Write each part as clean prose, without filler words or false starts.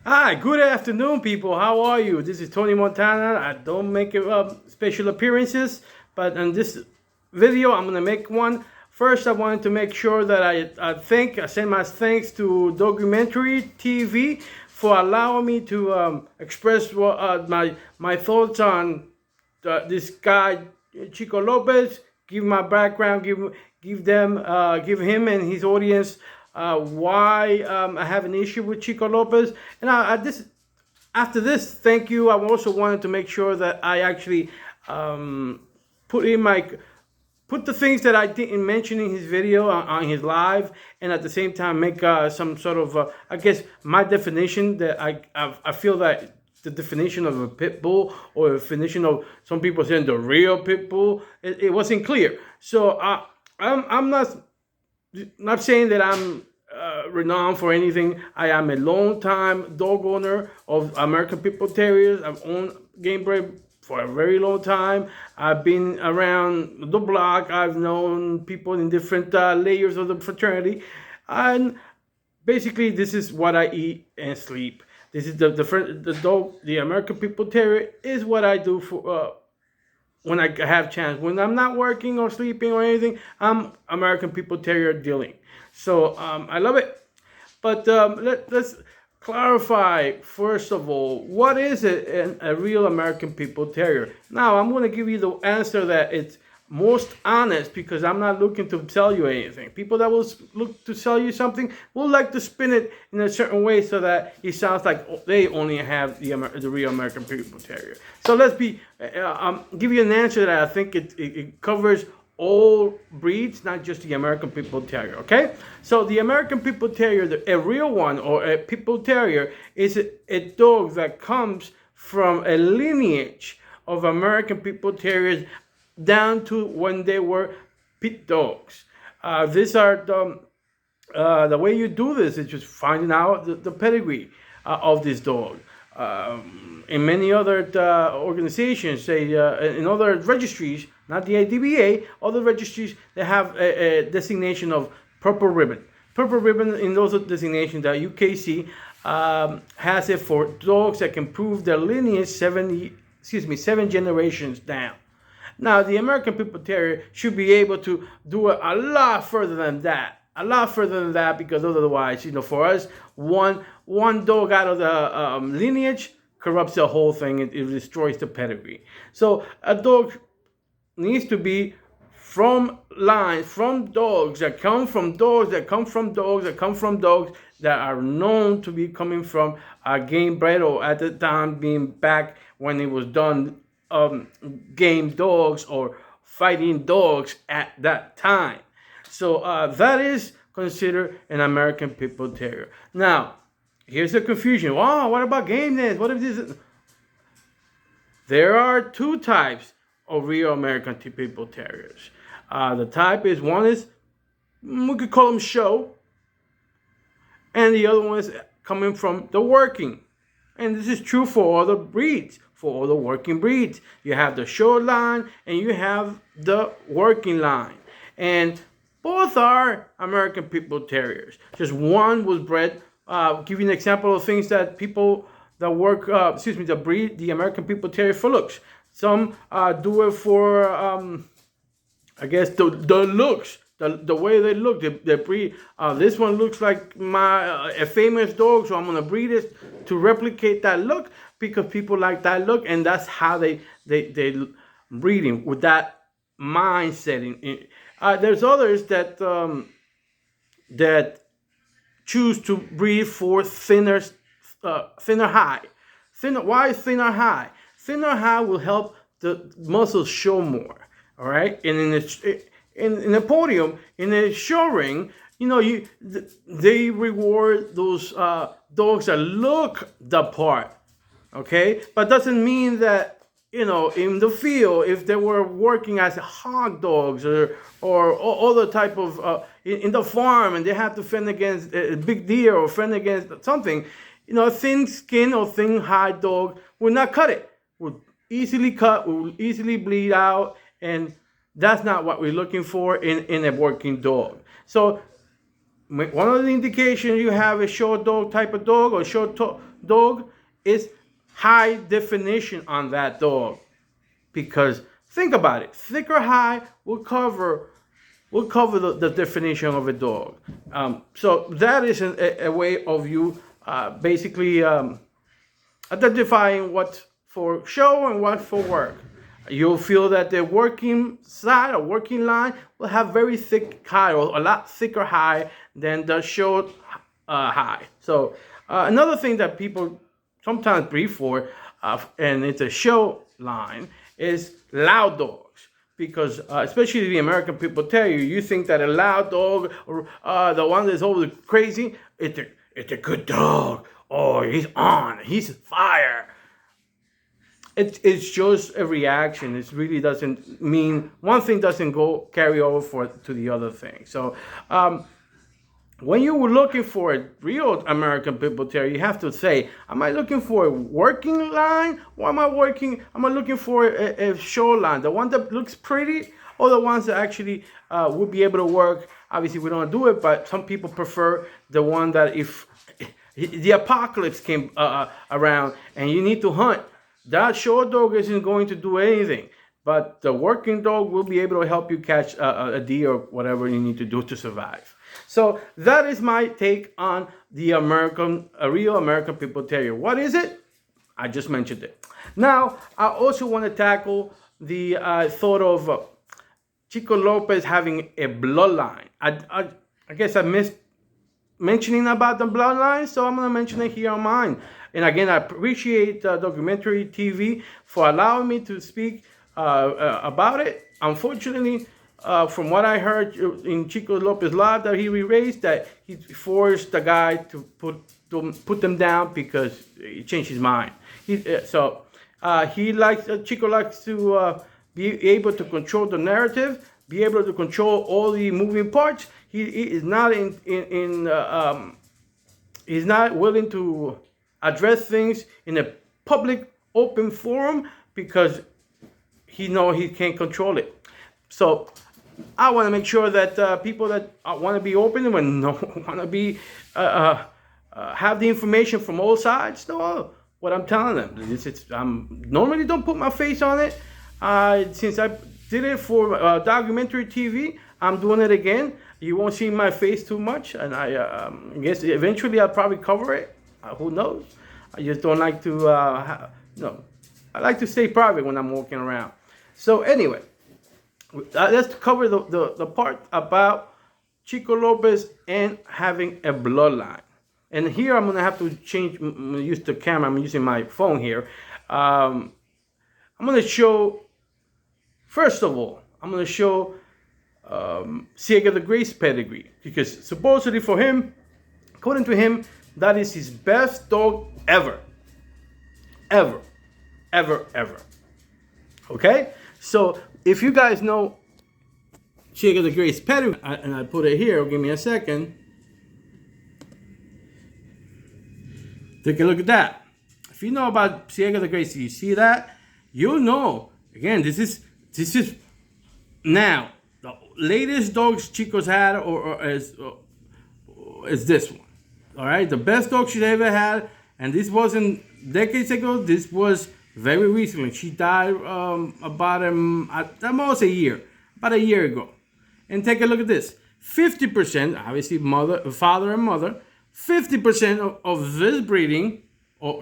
Hi, good afternoon, people. How are you? This is Tony Montana. I don't make special appearances, but in this video, I'm gonna make one. First, I wanted to make sure that I send my thanks to Documentary TV for allowing me to express my thoughts on this guy Chico Lopez. Give my background. Give him and his audience why I have an issue with Chico Lopez. And after this, thank you. I also wanted to make sure that I actually put in my put the things that I didn't mention in his video on his live, and at the same time make some sort of I guess my definition that I feel that the definition of a pit bull or a definition of some people saying the real pit bull, it wasn't clear. So I'm not saying that I'm renowned for anything. I am a long time dog owner of American Pitbull Terriers. I've owned game bred for a very long time. I've been around the block. I've known people in different layers of the fraternity, and basically, this is what I eat and sleep. This is the dog. The American Pitbull Terrier is what I do for when I have chance. When I'm not working or sleeping or anything, I'm American Pitbull Terrier dealing. So I love it. But let's clarify first of all, what is a real American Pitbull Terrier? Now I'm going to give you the answer that it's most honest, because I'm not looking to sell you anything. People that will look to sell you something will like to spin it in a certain way so that it sounds like they only have the real American Pitbull Terrier. So let's give you an answer that I think it covers all breeds, not just the American Pitbull Terrier. Okay, so the American Pitbull Terrier, a real one or a Pitbull Terrier, is a dog that comes from a lineage of American Pitbull Terriers down to when they were pit dogs. These are the way you do this is just finding out the pedigree of this dog. In many other organizations, say in other registries, not the ADBA, other registries, they have a designation of purple ribbon. Purple ribbon in those designations that UKC has it for dogs that can prove their lineage seven generations down. Now, the American Pitbull Terrier should be able to do it a lot further than that. A lot further than that, because otherwise, for us, one dog out of the lineage corrupts the whole thing. It destroys the pedigree. So a dog needs to be from lines, from dogs that come from dogs that come from dogs that come from dogs that are known to be coming from game bred, or at the time being back when it was done game dogs or fighting dogs at that time. So that is considered an American Pitbull Terrier. Now, here's the confusion. Wow, what about game names? What if this? There are two types of real American Pitbull Terriers. The type is, one is, we could call them show, and the other one is coming from the working. And this is true for all the breeds, for all the working breeds. You have the show line and you have the working line. And both are American Pitbull Terriers. Just one was bred. Give you an example of things that people that work, the breed, the American Pitbull Terrier, for looks. Some do it for, I guess, the looks. The way they look, the breed. This one looks like a famous dog, so I'm gonna breed it to replicate that look, because people like that look, and that's how they breeding with that mindset. There's others that choose to breed for thinner high. Why thinner high? Thinner high will help the muscles show more. All right, and in the podium, in the show ring, they reward those dogs that look the part. Okay, but doesn't mean that in the field, if they were working as hog dogs or other type of in the farm, and they have to fend against a big deer or fend against something, thin skin or thin hide dog will not cut it. Will easily cut, will easily bleed out, and that's not what we're looking for in a working dog. So one of the indications you have a short dog type of dog or short dog is high definition on that dog. Because think about it, thick or high will cover the definition of a dog. So that is a way of you basically identifying what for show and what for work. You'll feel that the working side or working line will have very thick high, or a lot thicker high than the show high. So another thing that people sometimes breed for, and it's a show line, is loud dogs. Because especially the American people tell you, you think that a loud dog, or the one that's over crazy, it's a good dog. Oh, he's on, he's fire. It's just a reaction. It really doesn't mean, one thing doesn't carry over to the other thing. So when you were looking for a real American Pitbull Terrier, you have to say, am I looking for a working line, or am I looking for a show line, the one that looks pretty, or the ones that actually would be able to work? Obviously, we don't do it, but some people prefer the one that if the apocalypse came around and you need to hunt, that show dog isn't going to do anything. But the working dog will be able to help you catch a deer or whatever you need to do to survive. So that is my take on the real American Pitbull Terrier. What is it? I just mentioned it. Now, I also want to tackle the thought of Chico Lopez having a bloodline. I guess I missed mentioning about the bloodline, so I'm going to mention it here on mine. And again, I appreciate Documentary TV for allowing me to speak about it. Unfortunately, from what I heard in Chico Lopez Live that he re-raised, that he forced the guy to put them down because he changed his mind. Chico likes to be able to control the narrative, be able to control all the moving parts. He is not he's not willing to address things in a public, open forum because he knows he can't control it. So I want to make sure that people that want to be open and want to be have the information from all sides know what I'm telling them. Normally don't put my face on it. Since I did it for Documentary TV, I'm doing it again. You won't see my face too much, and I guess eventually I'll probably cover it. Who knows? I just don't like to, I like to stay private when I'm walking around. So anyway, let's cover the part about Chico Lopez and having a bloodline. And here I'm going to have to use the camera. I'm using my phone here. I'm going to show, first of all, I'm going to show Ciega the Gray's pedigree. Because supposedly for him, according to him, that is his best dog ever. Ever. Ever, ever. Okay? So if you guys know Ciega the Gray's pedigree, and I put it here, give me a second. Take a look at that. If you know about Ciega the Gray, you see that, you'll know. Again, this is now the latest dogs Chico's had, or is this one. All right, the best dog she's ever had, and this wasn't decades ago. This was very recently. She died about almost a year ago. And take a look at this. 50%, obviously father and mother. 50% of this breeding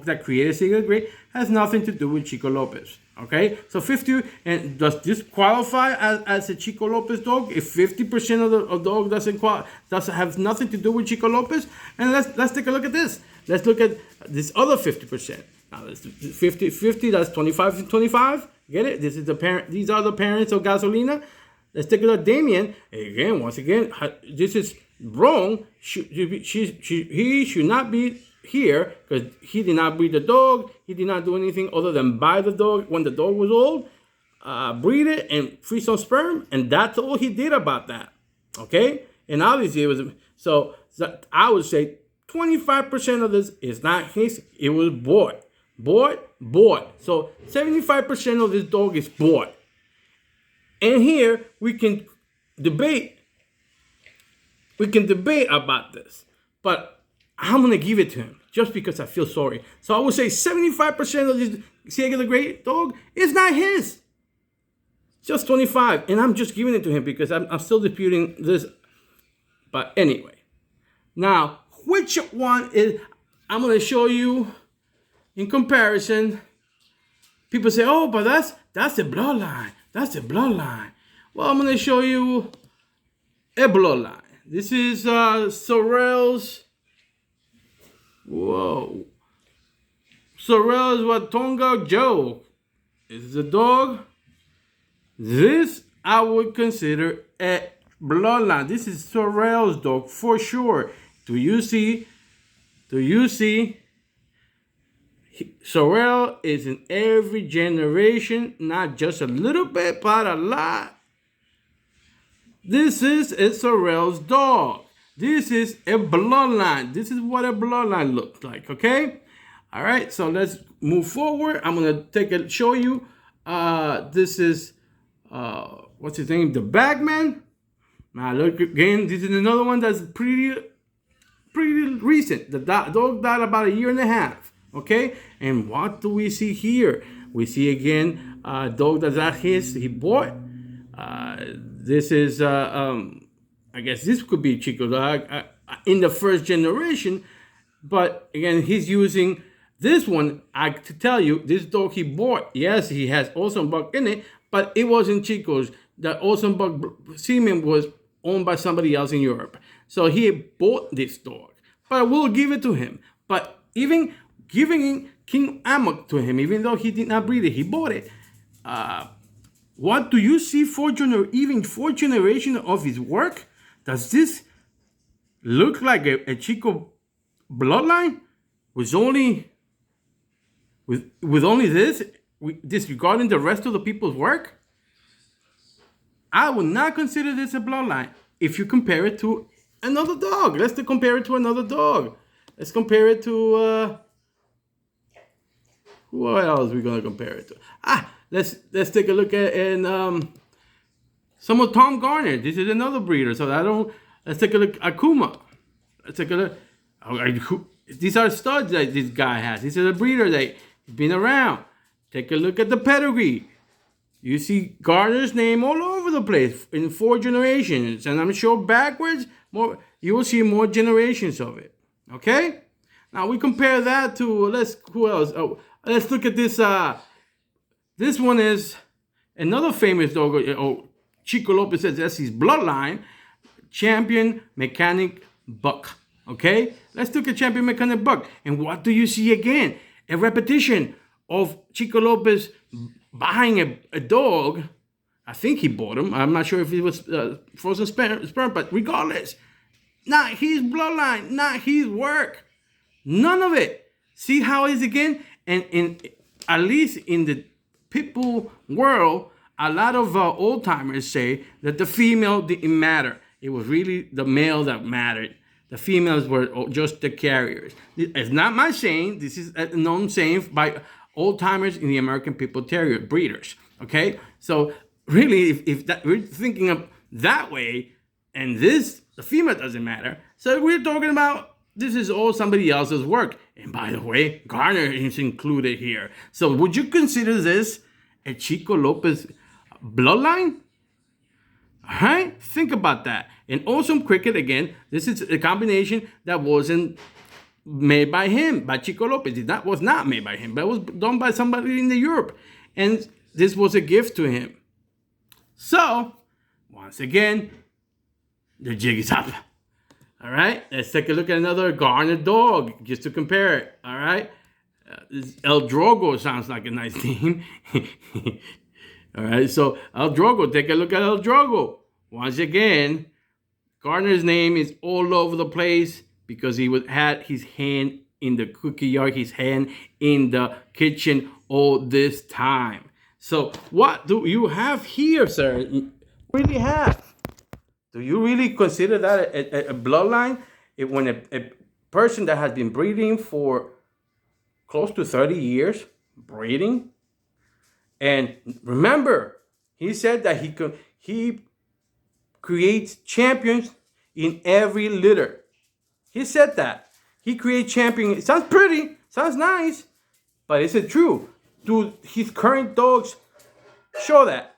that created Ciega the Gray has nothing to do with Chico Lopez. Okay, so 50, and does this qualify as a Chico Lopez dog? If 50% of the dog doesn't have nothing to do with Chico Lopez, and let's take a look at this. Let's look at this other 50%. Now, this 50, that's 25 and 25. Get it? This is the parent. These are the parents of Gasolina. Let's take a look at Damien. Again, once again, this is wrong. He should not be here because he did not breed the dog. He did not do anything other than buy the dog when the dog was old, breed it, and free some sperm, and that's all he did about that. Okay, and obviously it was so I would say 25% of this is not his. It was bought. So 75% of this dog is bought. And here we can debate about this, but I'm gonna give it to him. just because I feel sorry. So I would say 75% of this Ciega the Great dog is not his. Just 25, and I'm just giving it to him because I'm still disputing this. But anyway, now which one is? I'm gonna show you in comparison. People say, "Oh, but that's the bloodline. That's the bloodline." Well, I'm gonna show you a bloodline. This is Sorrel's. Whoa, Sorrel's Watonga Joe. This is a dog. This I would consider a bloodline. This is Sorrel's dog for sure. Do you see? Sorrel is in every generation, not just a little bit, but a lot. This is a Sorrel's dog. This is a bloodline. This is what a bloodline looks like, okay? All right, so let's move forward. I'm gonna show you. This is what's his name? The Bagman. Now look again. This is another one that's pretty recent. The dog died about 1.5 years. Okay, and what do we see here? We see again a dog that's not his. He bought. This is I guess this could be Chico dog in the first generation, but again he's using this one. I to tell you, this dog he bought. Yes, he has Awesome Buck in it, but it wasn't Chico's. The Awesome Buck semen was owned by somebody else in Europe. So he bought this dog. But I will give it to him. But even giving King Amok to him, even though he did not breed it, he bought it. What do you see even 4 generations of his work? Does this look like a Chico bloodline? With only this, disregarding the rest of the people's work? I would not consider this a bloodline if you compare it to another dog. Let's compare it to another dog. Let's compare it to what else are we gonna compare it to? Let's take a look at some of Tom Garner. This is another breeder. So let's take a look at Akuma. Let's take a look. These are studs that this guy has. This is a breeder that's been around. Take a look at the pedigree. You see Garner's name all over the place in 4 generations, and I'm sure backwards you will see more generations of it. Okay, now we compare that to who else? Oh, let's look at this. This one is another famous dog. Chico Lopez says that's his bloodline. Champion Mechanic Buck. Okay, let's look at Champion Mechanic Buck, and what do you see again? A repetition of Chico Lopez buying a dog. I think he bought him. I'm not sure if it was frozen sperm, but regardless, not his bloodline, not his work, none of it. See how it is again? And at least in the Pitbull world, a lot of old timers say that the female didn't matter. It was really the male that mattered. The females were just the carriers. It's not my saying. This is a known saying by old timers in the American Pitbull Terrier breeders. Okay, so really, if that, we're thinking of that way, and the female doesn't matter. So we're talking about this is all somebody else's work. And by the way, Garner is included here. So would you consider this a Chico Lopez bloodline? All right, think about that. And Awesome Cricket, again, this is a combination that wasn't made by him, by Chico Lopez. That was not made by him, but it was done by somebody in Europe. And this was a gift to him. So, once again, the jig is up. All right, let's take a look at another Garner dog, just to compare it. All right, El Drogo sounds like a nice name. All right, so El Drogo, take a look at El Drogo. Once again, Garner's name is all over the place because he had his hand in the cookie yard, his hand in the kitchen all this time. So what do you have here, sir? You really have? Do you really consider that a bloodline? When a person that has been breeding for close to 30 years, breeding, and remember, he said that he creates champions in every litter. He said that. he creates champion. It sounds pretty, sounds nice, but is it true? Do his current dogs show that?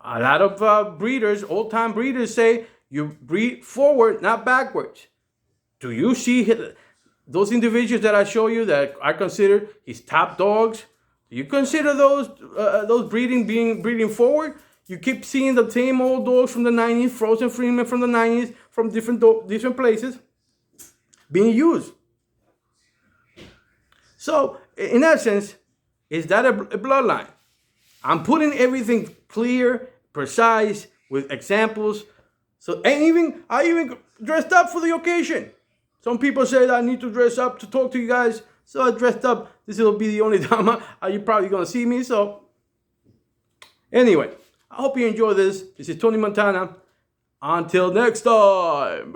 A lot of breeders, old-time breeders, say you breed forward, not backwards. Do you see those individuals that I show you that are considered his top dogs? Do you consider those breeding forward? You keep seeing the same old dogs from the 90s, frozen freemen from the 90s, from different places, being used. So, in essence, is that a bloodline? I'm putting everything clear, precise, with examples. So, I even dressed up for the occasion. Some people say that I need to dress up to talk to you guys, so I dressed up. This will be the only time you're probably gonna see me. So, anyway, I hope you enjoy this. This is Tony Montana. Until next time.